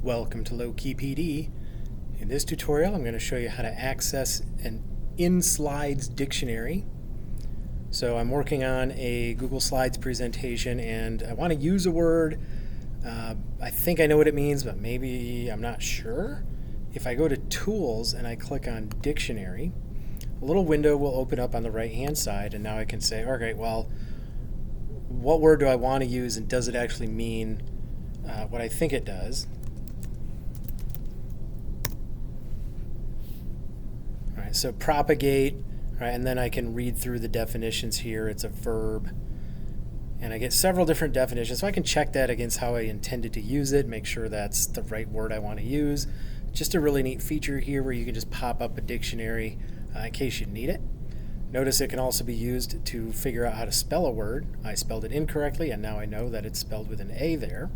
Welcome to Low-Key PD. In this tutorial, I'm going to show you how to access an in-slides dictionary. So I'm working on a Google Slides presentation and I want to use a word. I think I know what it means, but maybe I'm not sure. If I go to Tools and I click on Dictionary, a little window will open up on the right-hand side, and now I can say, okay, well, what word do I want to use, and does it actually mean what I think it does? All right, so propagate, right, and then I can read through the definitions here. It's a verb, and I get several different definitions, so I can check that against how I intended to use it, make sure that's the right word I want to use. Just a really neat feature here where you can just pop up a dictionary in case you need it. Notice it can also be used to figure out how to spell a word. I spelled it incorrectly, and now I know that it's spelled with an A there.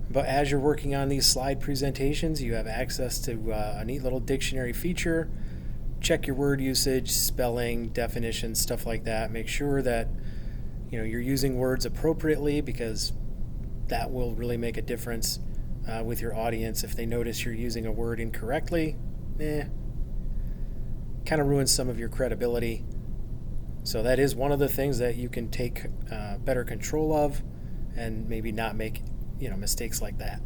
But as you're working on these slide presentations, you have access to a neat little dictionary feature. Check your word usage, spelling, definitions, stuff like that. Make sure that you're using words appropriately, because that will really make a difference with your audience. If they notice you're using a word incorrectly, kind of ruins some of your credibility. So that is one of the things that you can take better control of and maybe not make mistakes like that.